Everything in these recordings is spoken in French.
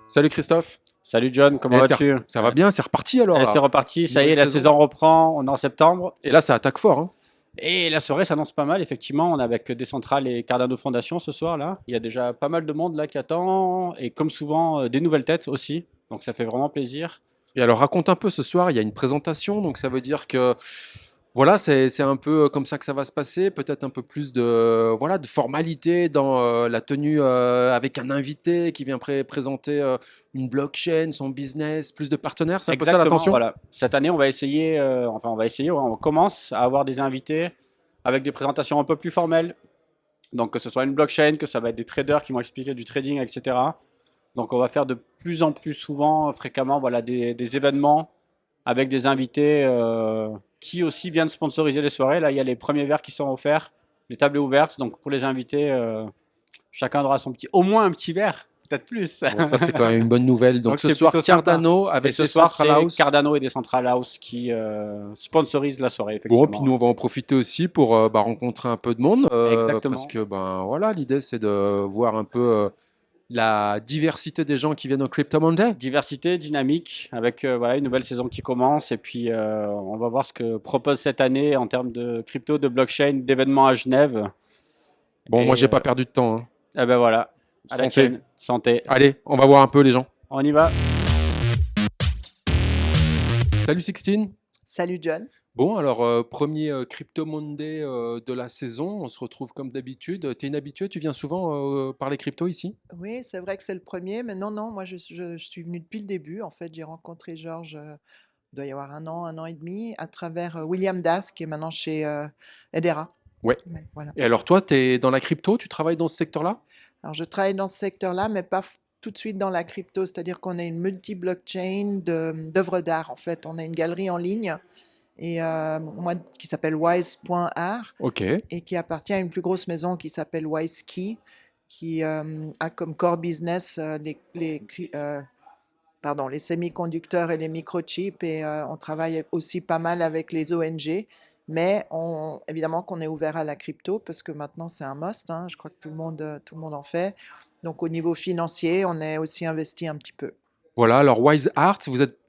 Salut Christophe. Salut John, comment vas-tu? Ça va bien, c'est reparti alors C'est là. reparti, ça y est, Nouvelle la saison. saison reprend, on est en septembre. Et là, ça attaque fort, hein. Et la soirée s'annonce pas mal, effectivement. On est avec Décentrale et Cardano Fondation ce soir là. Il y a déjà pas mal de monde là qui attend. Et comme souvent, des nouvelles têtes aussi. Donc ça fait vraiment plaisir. Et alors raconte un peu ce soir, il y a une présentation, donc ça veut dire que voilà, c'est un peu comme ça que ça va se passer, peut-être un peu plus de voilà de formalité dans la tenue avec un invité qui vient présenter une blockchain, son business, plus de partenaires, c'est un peu ça Exactement, l'attention? voilà. Cette année, on va essayer, enfin on va essayer, ouais, on commence à avoir des invités avec des présentations un peu plus formelles. Donc que ce soit une blockchain, que ça va être des traders qui vont expliquer du trading, etc. Donc on va faire de plus en plus souvent, fréquemment, voilà, des événements avec des invités qui aussi viennent sponsoriser les soirées. Là, il y a les premiers verres qui sont offerts, les tables ouvertes. Donc pour les invités, chacun aura son petit, au moins un petit verre, peut-être plus. Bon, ça c'est quand même une bonne nouvelle. Donc Donc ce c'est soir, plutôt sympa. Cardano Et avec ce les soir, Central c'est House. Cardano et Decentral House qui sponsorisent la soirée, Bon, puis nous, effectivement. on va en profiter aussi pour rencontrer un peu de monde, parce Exactement. que ben voilà, l'idée c'est de voir un peu la diversité des gens qui viennent au Crypto Monday. Diversité, dynamique, avec voilà, une nouvelle saison qui commence. Et puis, on va voir ce que propose cette année en termes de crypto, de blockchain, d'événements à Genève. Bon, moi Et j'ai pas perdu de temps, hein. eh ben voilà, à la Santé. tienne, santé. Allez, on va voir un peu les gens. On y va. Salut Sixtine. Salut John. Bon, alors premier Crypto Monday de la saison, on se retrouve comme d'habitude. Tu es une habituée, tu viens souvent parler crypto ici? Oui, c'est vrai que c'est le premier, mais non, moi je suis venue depuis le début. En fait, j'ai rencontré Georges, il doit y avoir un an et demi, à travers William Das, qui est maintenant chez Edera. Ouais. Mais voilà. Et alors toi, tu es dans la crypto, tu travailles dans ce secteur-là? Alors, je travaille dans ce secteur-là, mais pas tout de suite dans la crypto, c'est-à-dire qu'on est une multi-blockchain d'œuvres d'art. En fait, on a une galerie en ligne et moi qui s'appelle wise.art Ok. et qui appartient à une plus grosse maison qui s'appelle WiseKey, qui a comme core business les semi-conducteurs et les microchips. Et on travaille aussi pas mal avec les ONG, mais évidemment qu'on est ouvert à la crypto parce que maintenant c'est un must, hein. Je crois que tout le monde en fait. Donc au niveau financier, on est aussi investi un petit peu. Voilà, alors Wise Art,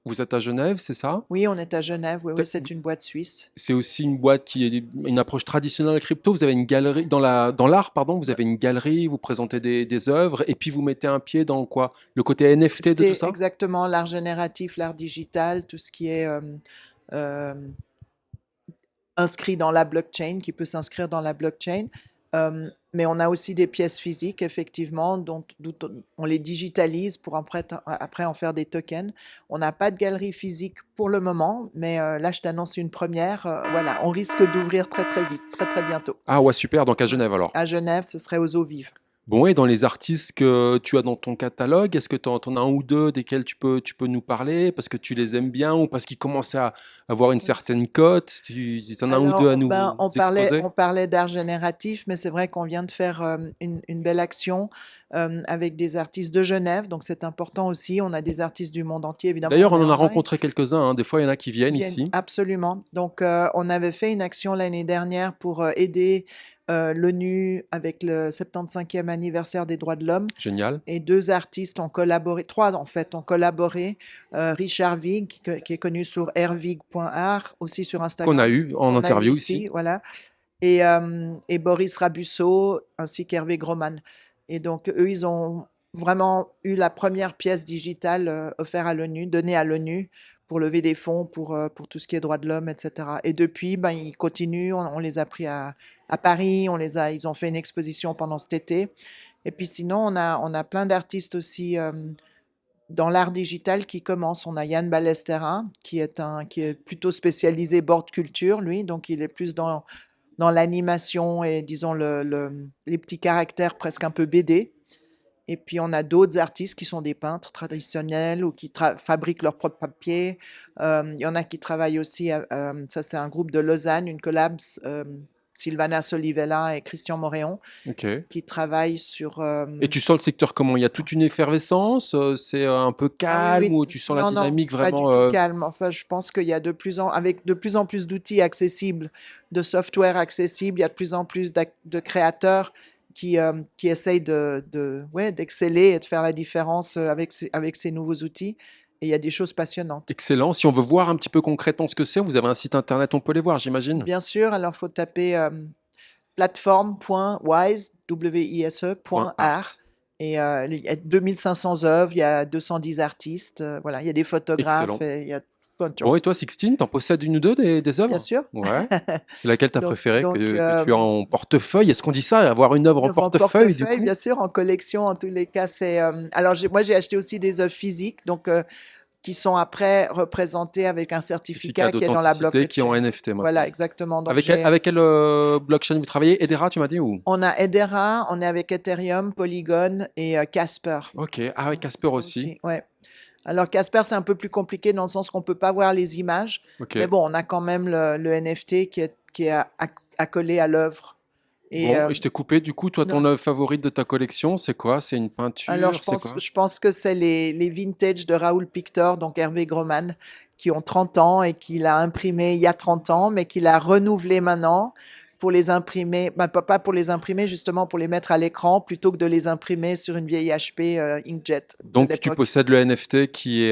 vous êtes à Genève, c'est ça? Oui, on est à Genève, oui, T'as- c'est une boîte suisse. C'est aussi une boîte qui est une approche traditionnelle de la crypto. Vous avez une galerie dans l'art, pardon. Vous avez une galerie, vous présentez des œuvres et puis vous mettez un pied dans quoi? Le côté NFT de tout C'était ça? exactement l'art génératif, l'art digital, tout ce qui est euh, inscrit dans la blockchain, qui peut s'inscrire dans la blockchain. Mais on a aussi des pièces physiques, effectivement, d'où on les digitalise pour après en faire des tokens. On n'a pas de galerie physique pour le moment, mais là, je t'annonce une première. Voilà, on risque d'ouvrir très très vite, très très bientôt. Ah ouais, super. Donc à Ouais. Genève alors. À Genève, ce serait aux eaux vives. Bon, et dans les artistes que tu as dans ton catalogue, est-ce que tu en as un ou deux desquels tu peux nous parler parce que tu les aimes bien ou parce qu'ils commencent à avoir une certaine cote? Tu en as un ou deux à Alors, nous ben, exposer? on parlait d'art génératif, mais c'est vrai qu'on vient de faire une belle action avec des artistes de Genève, donc c'est important aussi. On a des artistes du monde entier, évidemment, D'ailleurs, on on est en a online. rencontré quelques-uns, hein. Des fois, il y en a qui viennent ici. Absolument. Donc, on avait fait une action l'année dernière pour aider l'ONU avec le 75e anniversaire des droits de l'homme. Génial. Et deux artistes ont collaboré, trois en fait, ont collaboré. Richard Vig, qui est connu sur rvig.art, aussi sur Qu'on a Instagram, eu en qu'on a eu interview ici, ici. voilà. Et Boris Rabusso, ainsi qu'Hervé Groman. Et donc, eux, ils ont vraiment eu la première pièce digitale offerte à l'ONU, donnée à l'ONU pour lever des fonds pour tout ce qui est droits de l'homme, etc. Et depuis, ben, ils continuent. On les a pris à Paris, ils ont fait une exposition pendant cet été. Et puis sinon, on a plein d'artistes aussi dans l'art digital qui commencent. On a Yann Ballestera, qui est plutôt spécialisé board culture, lui. Donc, il est plus dans l'animation et, disons, les petits caractères presque un peu BD. Et puis, on a d'autres artistes qui sont des peintres traditionnels ou qui fabriquent leur propre papier. Il y en a qui travaillent aussi, ça c'est un groupe de Lausanne, une collab, Sylvana Solivella et Christian Moréon, Ok. qui travaillent sur... Et tu sens le secteur comment? Il y a toute une effervescence, c'est un peu Ah oui, calme oui, ou tu sens la non, non, dynamique pas du vraiment tout calme. Enfin, je pense qu'il y a avec de plus en plus d'outils accessibles, de software accessible, il y a de plus en plus de créateurs qui essayent d'exceller et de faire la différence avec ces nouveaux outils. Et il y a des choses passionnantes. Excellent. Si on veut voir un petit peu concrètement ce que c'est, vous avez un site internet, on peut les voir, j'imagine? Bien sûr, alors il faut taper plateforme.wise, Point W-I-S-E.art. art. Et il y a 2500 œuvres, il y a 210 artistes, voilà, il y a des photographes, Excellent. et il y a plein de Bon, et choses. toi, Sixtine, t'en possèdes une ou deux des Bien œuvres? sûr. Ouais. C'est laquelle t'as Donc, préférée donc que tu as en portefeuille? Est-ce qu'on dit ça, avoir une œuvre en en portefeuille, du portefeuille, coup? bien sûr, en collection, en tous les cas, c'est. Alors, moi, j'ai acheté aussi des œuvres physiques, donc qui sont après représentées avec un Certificat certificat qui est dans la d'authenticité qui est en blockchain. NFT Voilà, maintenant. exactement. Donc, Avec quelle blockchain vous travaillez? Hedera, tu m'as dit ou? on a Hedera, on est avec Ethereum, Polygon et Casper. Ok. Ah oui, Casper aussi. Ouais. Alors Casper, c'est un peu plus compliqué dans le sens qu'on peut pas voir les images, Ok. mais bon, on a quand même le NFT qui est accolé à l'œuvre. Et Bon, et je t'ai coupé. Du coup, toi, ton non. œuvre favorite de ta collection, c'est quoi? C'est une Alors peinture? C'est quoi? je pense que c'est les vintage de Raoul Pictor, donc Hervé Groman, qui ont 30 ans et qu'il a imprimé il y a 30 ans, mais qu'il a renouvelé maintenant pour les imprimer, pas pour les imprimer, justement pour les mettre à l'écran, plutôt que de les imprimer sur une vieille HP Inkjet de Donc, tu l'époque. possèdes le NFT qui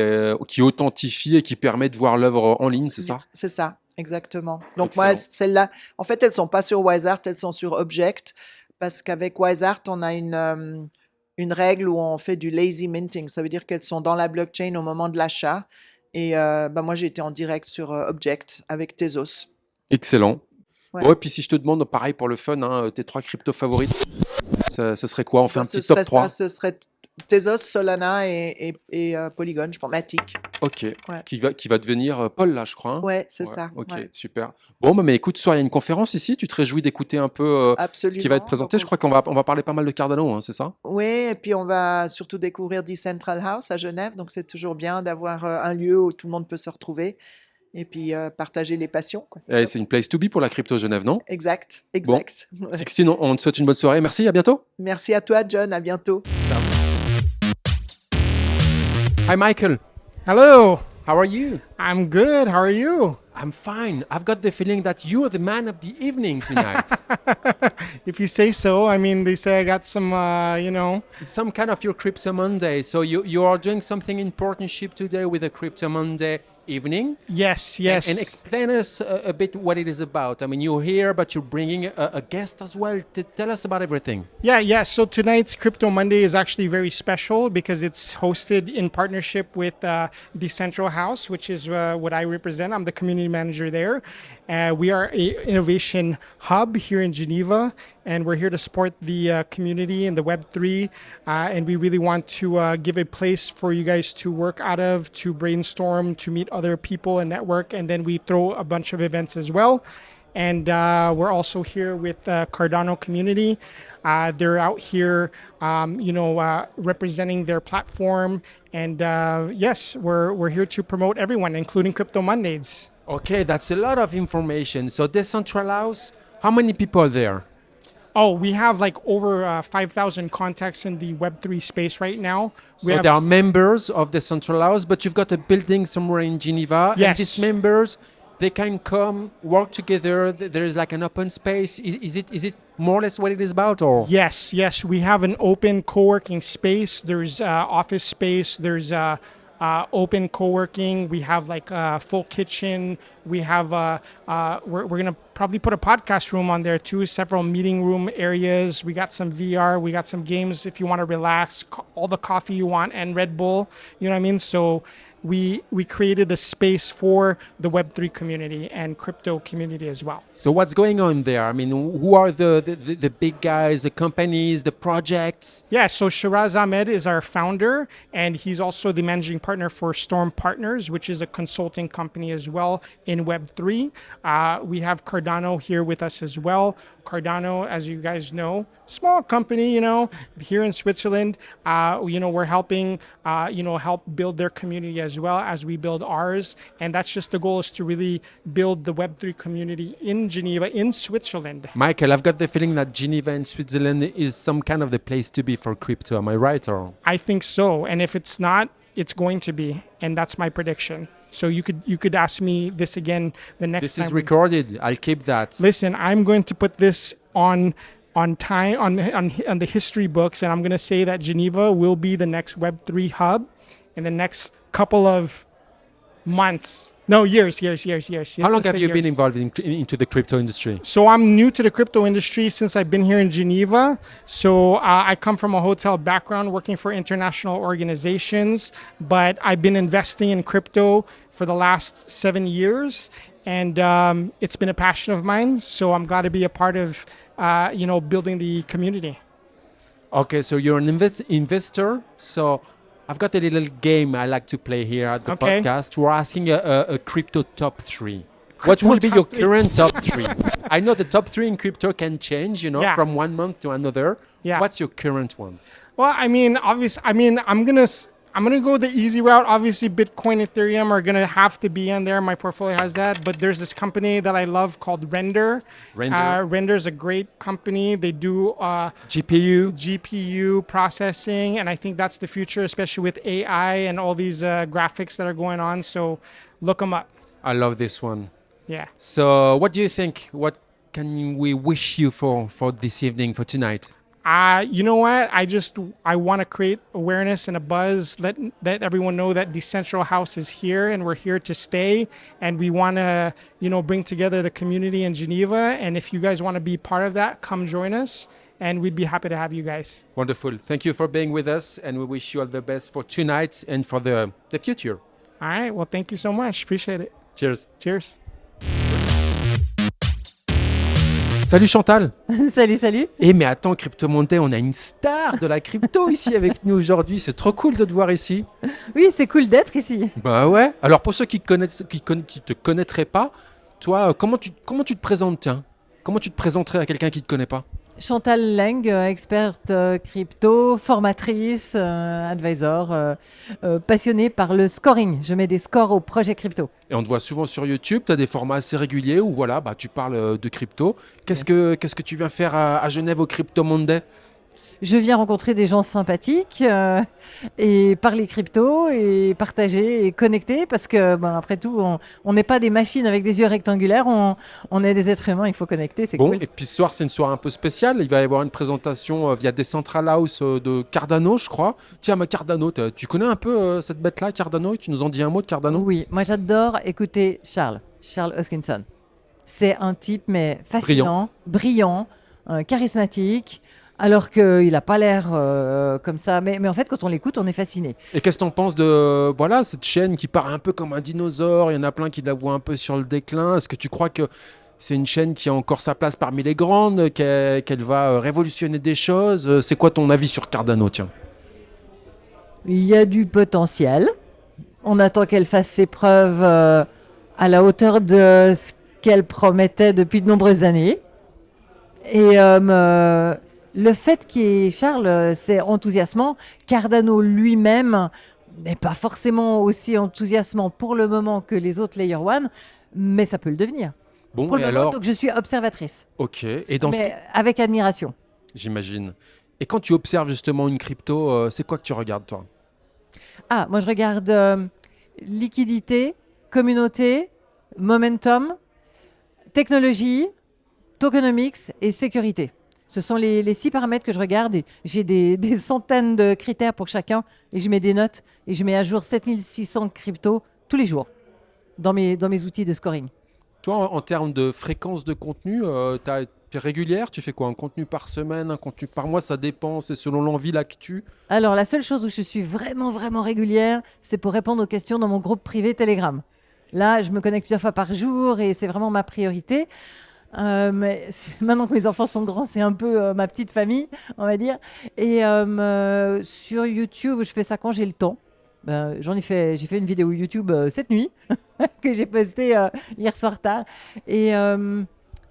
authentifie et qui permet de voir l'œuvre en ligne, c'est ça? C'est ça, exactement. Donc moi, Excellent. celles-là, en fait, elles sont pas sur WiseArt, elles sont sur Object, parce qu'avec WiseArt, on a une règle où on fait du lazy minting. Ça veut dire qu'elles sont dans la blockchain au moment de l'achat. Et moi, j'ai été en direct sur Object avec Tezos. Excellent. Ouais. Bon, et puis si je te demande, pareil pour le fun, hein, tes 3 cryptos favorites, ce serait quoi? On fait un Ce petit top serait 3. ce serait Tezos, Solana et Polygon, je pense, Matic. Ok. Ouais. Qui va devenir Paul, là, je crois, hein? Ouais, c'est Ouais, ça. ok, Ouais. super. Bon, bah, mais écoute, ce soir, il y a une conférence ici. Tu te réjouis d'écouter un peu ce qui va être Absolument. présenté. Donc, Je crois qu'on va parler pas mal de Cardano, hein, c'est ça? oui, et puis on va surtout découvrir Decentral House à Genève, donc c'est toujours bien d'avoir un lieu où tout le monde peut se retrouver et puis partager les passions, quoi. C'est Eh, top. c'est une place to be pour la crypto Genève, non? Exact, Bon, exact. Ouais. Sixtine, on te souhaite une bonne soirée. Merci, à bientôt. Merci à toi, John, à bientôt. Hi, Michael. Hello, How are you? I'm good. How are you? I'm fine. I've got the feeling that you're the man of the evening tonight. If you say so. I mean, they say I got some, It's some kind of your Crypto Monday. So you are doing something in partnership today with the Crypto Monday evening. yes, And- yes. And explain us a bit what it is about. I mean, you're here, but you're bringing a guest as well. Tell us about everything. Yeah. So tonight's Crypto Monday is actually very special because it's hosted in partnership with Decentral House, which is what I represent. I'm the community manager there. We are a innovation hub here in Geneva, and we're here to support the community and the Web3. And we really want to give a place for you guys to work out of, to brainstorm, to meet other people and network. And then we throw a bunch of events as well. And we're also here with Cardano community. They're out here, representing their platform. And yes, we're here to promote everyone, including Crypto Mondays. Okay, that's a lot of information. So Decentral House, how many people are there? Oh, we have like over 5,000 contacts in the Web3 space right now. We So have, they are members of Decentral House, but you've got a building somewhere in Geneva. And Yes. these members, they can come work together. There is like an open space. Is it more or less what it is about, or? Yes. We have an open co-working space. There's office space. There's open co-working. We have like a full kitchen. We have we're gonna probably put a podcast room on there too. Several meeting room areas. We got some VR. We got some games if you want to relax. All the coffee you want and Red Bull. You know what I mean? So we created a space for the Web3 community and crypto community as well. So what's going on there? I mean, who are the big guys, the companies, the projects? Yeah, so Shiraz Ahmed is our founder, and he's also the managing partner for Storm Partners, which is a consulting company as well in Web3. We have Cardano here with us as well. Cardano, as you guys know, small company, here in Switzerland. We're helping, help build their community as well as we build ours. And that's just the goal, is to really build the Web3 community in Geneva, in Switzerland. Michael, I've got the feeling that Geneva in Switzerland is some kind of the place to be for crypto. Am I right, or? I think so. And if it's not, it's going to be. And that's my prediction. So you could ask me this again the next This time. is recorded. I'll keep that. Listen, I'm going to put this on on time on the history books, and I'm going to say that Geneva will be the next Web3 hub in the next couple of months. No, years. How long have you been involved into the crypto industry? So I'm new to the crypto industry since I've been here in Geneva. So I come from a hotel background working for international organizations, but I've been investing in crypto for the last 7 years. And it's been a passion of mine. So I'm glad to be a part of, building the community. Okay, so you're an investor. So I've got a little game I like to play here at the Okay. podcast. We're asking a crypto top three. What will be your top three. current top three? I know the top three in crypto can change, Yeah. from one month to another. Yeah. What's your current one? Well, I'm gonna go the easy route. Obviously, Bitcoin, Ethereum are gonna have to be in there. My portfolio has that, but there's this company that I love called Render. Render. Render is a great company. They do GPU. GPU processing, and I think that's the future, especially with AI and all these graphics that are going on. So look them up. I love this one. Yeah. So what do you think? What can we wish you for this evening, for tonight? You know what? I want to create awareness and a buzz. Let everyone know that Decentral House is here and we're here to stay. And we want to, bring together the community in Geneva. And if you guys want to be part of that, come join us. And we'd be happy to have you guys. Wonderful. Thank you for being with us, and we wish you all the best for tonight and for the future. All right. Well, thank you so much. Appreciate it. Cheers. Cheers. Salut Chantal. Salut. Mais attends, Crypto Monday, on a une star de la crypto ici avec nous aujourd'hui. C'est trop cool de te voir ici. Oui, c'est cool d'être ici. Bah ouais. Alors pour ceux qui te connaîtraient pas, toi, comment tu te présentes, tiens? Comment tu te présenterais à quelqu'un qui te connaît pas? Chantal Leng, experte crypto, formatrice, advisor, passionnée par le scoring. Je mets des scores au projet crypto. Et on te voit souvent sur YouTube, tu as des formats assez réguliers où voilà, tu parles de crypto. Qu'est-ce que tu viens faire à Genève au Crypto Monday? Je viens rencontrer des gens sympathiques et parler crypto et partager et connecter parce que, après tout, on n'est pas des machines avec des yeux rectangulaires, on est des êtres humains, il faut connecter, c'est Bon, cool. et puis ce soir, c'est une soirée un peu spéciale. Il va y avoir une présentation via Decentral House de Cardano, je crois. Tiens, Cardano, tu connais un peu cette bête-là, Cardano? Tu nous en dis un mot de Cardano? Oui, moi j'adore écouter Charles Hoskinson. C'est un type mais fascinant, brillant, charismatique. Alors qu'il n'a pas l'air comme ça. Mais en fait, quand on l'écoute, on est fasciné. Et qu'est-ce que t'en penses de cette chaîne qui paraît un peu comme un dinosaure? Il y en a plein qui la voient un peu sur le déclin. Est-ce que tu crois que c'est une chaîne qui a encore sa place parmi les grandes, qu'elle va révolutionner des choses? C'est quoi ton avis sur Cardano, tiens? Il y a du potentiel. On attend qu'elle fasse ses preuves à la hauteur de ce qu'elle promettait depuis de nombreuses années. Et le fait Charles, c'est enthousiasmant. Cardano lui-même n'est pas forcément aussi enthousiasmant pour le moment que les autres Layer One, mais ça peut le devenir. Bon, Pour et le moment, alors? donc je suis observatrice, Ok. Et mais avec admiration. j'imagine. Et quand tu observes justement une crypto, c'est quoi que tu regardes, toi? Ah, moi je regarde liquidité, communauté, momentum, technologie, tokenomics et sécurité. Ce sont les 6 paramètres que je regarde et j'ai des centaines de critères pour chacun et je mets des notes et je mets à jour 7600 cryptos tous les jours dans mes outils de scoring. Toi, en termes de fréquence de contenu, tu es régulière? Tu fais quoi? Un contenu par semaine, un contenu par mois? Ça dépend, c'est selon l'envie, l'actu. Alors la seule chose où je suis vraiment régulière, c'est pour répondre aux questions dans mon groupe privé Telegram. Là, je me connecte plusieurs fois par jour et c'est vraiment ma priorité. Mais maintenant que mes enfants sont grands, c'est un peu ma petite famille, on va dire. Et sur YouTube, je fais ça quand j'ai le temps. J'ai fait une vidéo YouTube cette nuit que j'ai postée hier soir tard. Et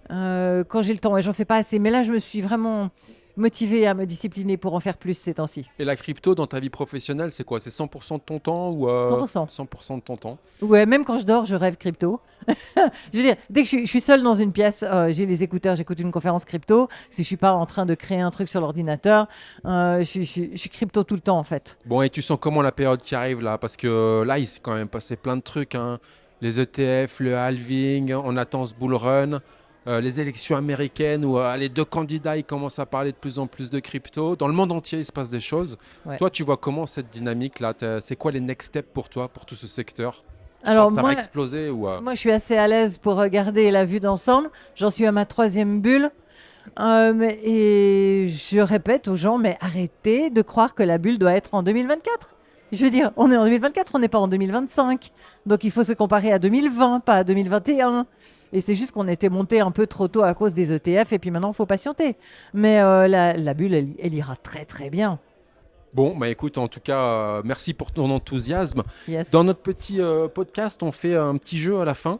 quand j'ai le temps, et j'en fais pas assez. Mais là, je me suis vraiment motivée à me discipliner pour en faire plus ces temps-ci. Et la crypto dans ta vie professionnelle, c'est quoi? C'est 100% de ton temps ou 100%. 100% de ton temps? Ouais, même quand je dors, je rêve crypto. Je veux dire, dès que je suis seule dans une pièce, j'ai les écouteurs, j'écoute une conférence crypto. Si je suis pas en train de créer un truc sur l'ordinateur, je suis crypto tout le temps en fait. Bon, et tu sens comment la période qui arrive là? Parce que là, il s'est quand même passé plein de trucs, hein. Les ETF, le halving, on attend ce bull run. les élections américaines où les deux candidats ils commencent à parler de plus en plus de crypto. Dans le monde entier, il se passe des choses. Ouais. Toi, tu vois comment cette dynamique-là? C'est quoi les next steps pour toi, pour tout ce secteur? Tu Alors penses que ça va moi, exploser ou moi, je suis assez à l'aise pour regarder la vue d'ensemble. J'en suis à ma 3e bulle. Et je répète aux gens, mais arrêtez de croire que la bulle doit être en 2024. Je veux dire, on est en 2024, on n'est pas en 2025. Donc il faut se comparer à 2020, pas à 2021. Et c'est juste qu'on était monté un peu trop tôt à cause des ETF et puis maintenant il faut patienter. Mais la bulle, elle ira très très bien. Bon, bah écoute, en tout cas, merci pour ton enthousiasme. Yes. Dans notre petit podcast, on fait un petit jeu à la fin.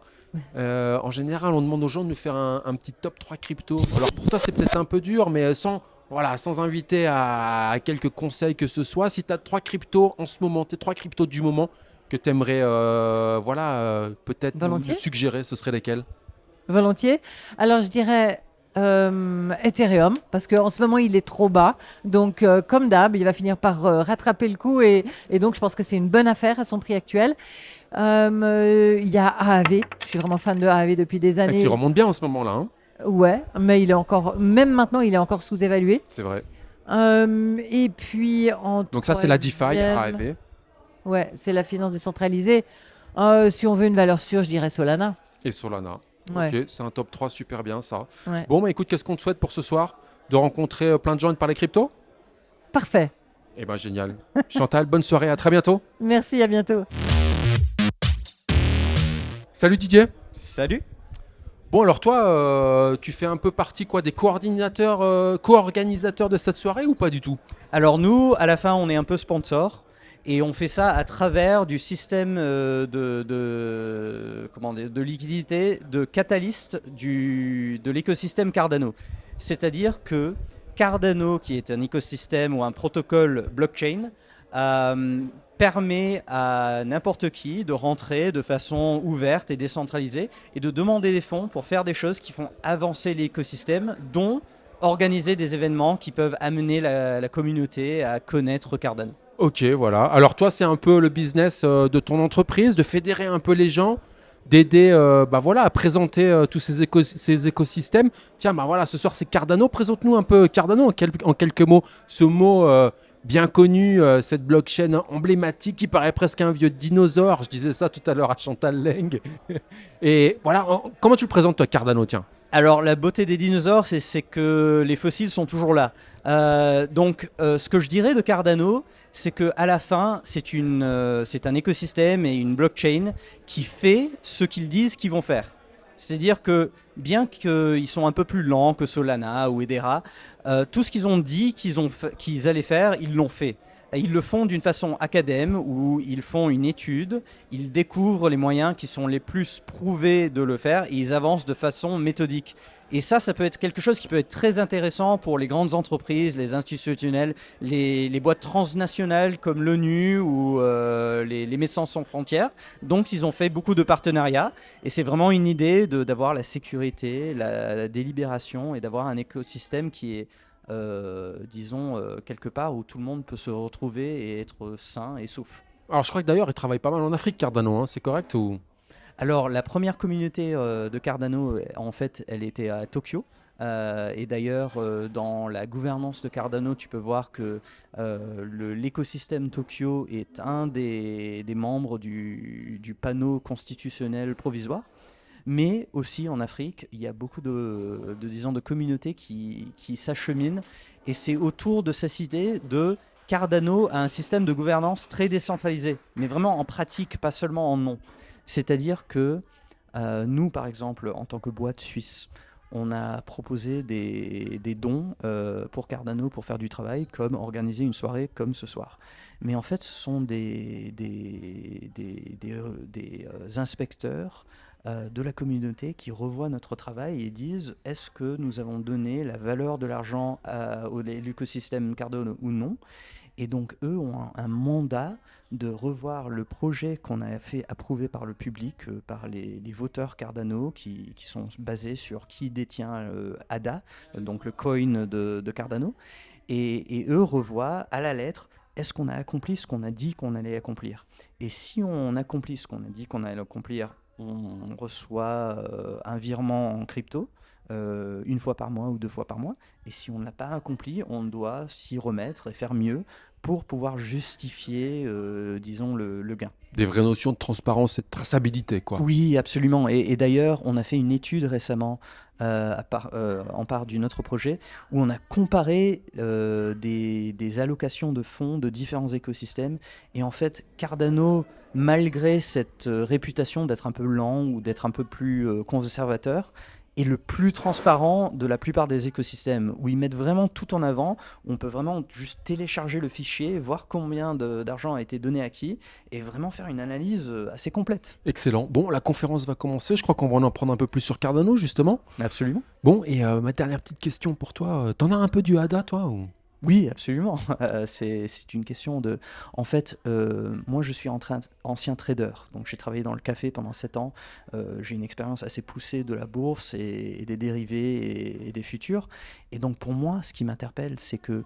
En général, on demande aux gens de nous faire un petit top 3 crypto. Alors pour toi, c'est peut-être un peu dur, mais sans inviter à quelques conseils que ce soit. Si tu as 3 cryptos en ce moment, tes 3 cryptos du moment que tu aimerais peut-être nous Volontiers. suggérer, ce seraient lesquels? Volontiers. Alors je dirais Ethereum, parce qu'en ce moment il est trop bas. Donc comme d'hab, il va finir par rattraper le coup et donc je pense que c'est une bonne affaire à son prix actuel. Il y a AAV, je suis vraiment fan de AAV depuis des années. Qui remonte bien en ce moment-là, hein. Ouais, mais il est encore, même maintenant, il est encore sous-évalué. C'est vrai. Et puis en Donc ça, c'est la DeFi, troisième- AAV. Ouais, c'est la finance décentralisée. Si on veut une valeur sûre, je dirais Solana. Et Solana. Ouais. Ok, c'est un top 3 super bien ça. Ouais. Bon, bah écoute, qu'est-ce qu'on te souhaite pour ce soir? De rencontrer plein de gens et de parler crypto? Parfait. Eh ben génial. Chantal, bonne soirée, à très bientôt. Merci, à bientôt. Salut Didier. Salut. Bon alors toi, tu fais un peu partie quoi des coordinateurs, co-organisateurs de cette soirée ou pas du tout? Alors nous, à la fin, on est un peu sponsor et on fait ça à travers du système de liquidité de Catalyst de l'écosystème Cardano. C'est-à-dire que Cardano, qui est un écosystème ou un protocole blockchain, permet à n'importe qui de rentrer de façon ouverte et décentralisée et de demander des fonds pour faire des choses qui font avancer l'écosystème, dont organiser des événements qui peuvent amener la communauté à connaître Cardano. Ok, voilà. Alors toi, c'est un peu le business de ton entreprise, de fédérer un peu les gens, d'aider à présenter tous ces écosystèmes. Tiens, ce soir c'est Cardano. Présente-nous un peu Cardano en quelques mots. Ce mot bien connu, cette blockchain emblématique qui paraît presque un vieux dinosaure. Je disais ça tout à l'heure à Chantal Leng. Et voilà, comment tu le présentes toi Cardano, tiens? Alors la beauté des dinosaures, c'est que les fossiles sont toujours là. Ce que je dirais de Cardano, c'est qu'à la fin, c'est un écosystème et une blockchain qui fait ce qu'ils disent qu'ils vont faire. C'est-à-dire que bien qu'ils sont un peu plus lents que Solana ou Hedera, tout ce qu'ils ont dit qu'ils allaient faire, ils l'ont fait. Et ils le font d'une façon acadème où ils font une étude, ils découvrent les moyens qui sont les plus prouvés de le faire et ils avancent de façon méthodique. Et ça peut être quelque chose qui peut être très intéressant pour les grandes entreprises, les institutionnels, les boîtes transnationales comme l'ONU ou les Médecins sans frontières. Donc ils ont fait beaucoup de partenariats et c'est vraiment une idée d'avoir la sécurité, la délibération et d'avoir un écosystème qui est quelque part où tout le monde peut se retrouver et être sain et sauf. Alors je crois que d'ailleurs, il travaille pas mal en Afrique, Cardano, hein, c'est correct ou... Alors la première communauté de Cardano, en fait, elle était à Tokyo. Et d'ailleurs, dans la gouvernance de Cardano, tu peux voir que l'écosystème Tokyo est un des membres du panneau constitutionnel provisoire. Mais aussi en Afrique, il y a beaucoup de communautés qui s'acheminent. Et c'est autour de cette idée de Cardano a un système de gouvernance très décentralisé, mais vraiment en pratique, pas seulement en nom. C'est-à-dire que nous, par exemple, en tant que boîte suisse, on a proposé des dons pour Cardano pour faire du travail, comme organiser une soirée comme ce soir. Mais en fait, ce sont des inspecteurs de la communauté qui revoient notre travail et disent est-ce que nous avons donné la valeur de l'argent à l'écosystème Cardano ou non. Et donc eux ont un mandat de revoir le projet qu'on a fait approuver par le public, par les voteurs Cardano qui sont basés sur qui détient ADA, donc le coin de Cardano. Et eux revoient à la lettre est-ce qu'on a accompli ce qu'on a dit qu'on allait accomplir. Et si on accomplit ce qu'on a dit qu'on allait accomplir, on reçoit un virement en crypto une fois par mois ou 2 fois par mois. Et si on ne l'a pas accompli, on doit s'y remettre et faire mieux pour pouvoir justifier, disons, le gain. Des vraies notions de transparence et de traçabilité, quoi. Oui, absolument. Et d'ailleurs, on a fait une étude récemment en part d'un autre projet où on a comparé des allocations de fonds de différents écosystèmes. Et en fait, Cardano, malgré cette réputation d'être un peu lent ou d'être un peu plus conservateur, est le plus transparent de la plupart des écosystèmes, où ils mettent vraiment tout en avant. On peut vraiment juste télécharger le fichier, voir combien d'argent a été donné à qui, et vraiment faire une analyse assez complète. Excellent. Bon, la conférence va commencer. Je crois qu'on va en apprendre un peu plus sur Cardano, justement. Absolument. Bon, et ma dernière petite question pour toi. T'en as un peu du ADA, toi ou... Oui, absolument. C'est une question de... En fait, moi, je suis ancien trader. Donc, j'ai travaillé dans le café pendant 7 ans. J'ai une expérience assez poussée de la bourse et des dérivés et des futurs. Et donc, pour moi, ce qui m'interpelle, c'est que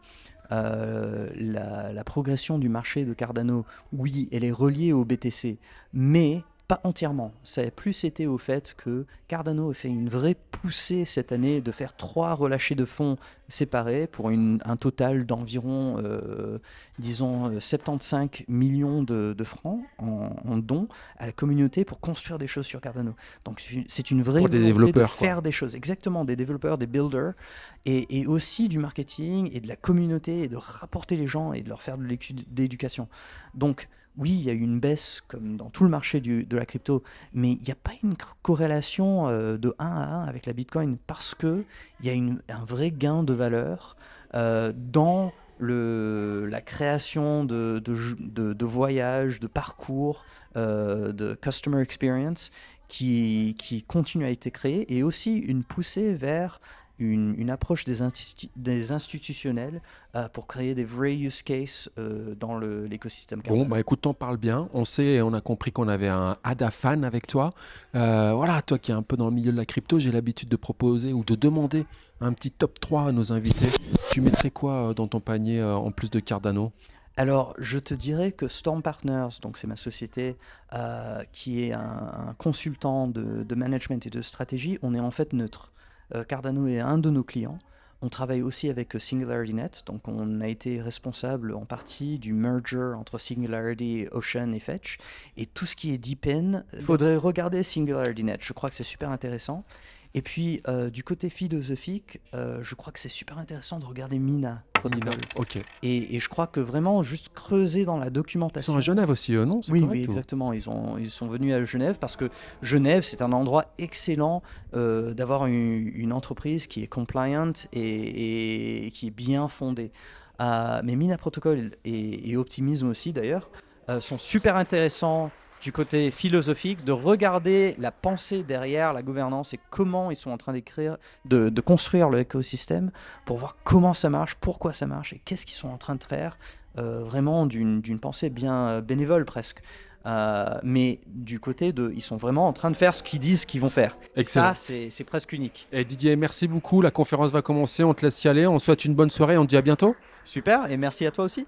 la progression du marché de Cardano, oui, elle est reliée au BTC, mais pas entièrement. Ça a plus été au fait que Cardano a fait une vraie poussée cette année de faire 3 relâchés de fonds séparés pour un total d'environ, disons, 75 millions de francs en dons à la communauté pour construire des choses sur Cardano. Donc c'est une vraie Pour des volonté développeurs, de faire des choses. Exactement, des développeurs, des builders, et aussi du marketing et de la communauté et de rapporter les gens et de leur faire de l'éducation. Donc, oui, il y a eu une baisse comme dans tout le marché de la crypto, mais il n'y a pas une corrélation de 1 à 1 avec la Bitcoin parce qu'il y a un vrai gain de valeur dans la création de voyages, de parcours, de customer experience qui continue à être créé, et aussi une poussée vers une approche des institutionnels pour créer des vrais use cases dans l'écosystème Cardano. Bon, bah écoute, t'en parles bien. On sait et on a compris qu'on avait un ADA fan avec toi. Voilà, toi qui es un peu dans le milieu de la crypto, j'ai l'habitude de proposer ou de demander un petit top 3 à nos invités. Tu mettrais quoi dans ton panier en plus de Cardano? Alors, je te dirais que Storm Partners, donc c'est ma société qui est un consultant de management et de stratégie, on est en fait neutre. Cardano est un de nos clients. On travaille aussi avec SingularityNet, donc on a été responsable en partie du merger entre Singularity, Ocean et Fetch. Et tout ce qui est DeepN, il faudrait regarder SingularityNet, je crois que c'est super intéressant. Et puis, du côté philosophique, je crois que c'est super intéressant de regarder Mina Protocol. Ok. Et je crois que vraiment, juste creuser dans la Ils documentation. sont à Genève aussi, non? C'est Oui, correct, oui, ou... exactement. Ils sont venus à Genève parce que Genève, c'est un endroit excellent d'avoir une entreprise qui est compliant et qui est bien fondée. Mais Mina Protocol et Optimism aussi, d'ailleurs, sont super intéressants du côté philosophique, de regarder la pensée derrière la gouvernance et comment ils sont en train de construire l'écosystème pour voir comment ça marche, pourquoi ça marche et qu'est-ce qu'ils sont en train de faire, vraiment d'une pensée bien bénévole presque. Mais du côté ils sont vraiment en train de faire ce qu'ils disent qu'ils vont faire. Et Excellent. ça, c'est presque unique. Et Didier, merci beaucoup. La conférence va commencer. On te laisse y aller. On te souhaite une bonne soirée. On te dit à bientôt. Super, et merci à toi aussi.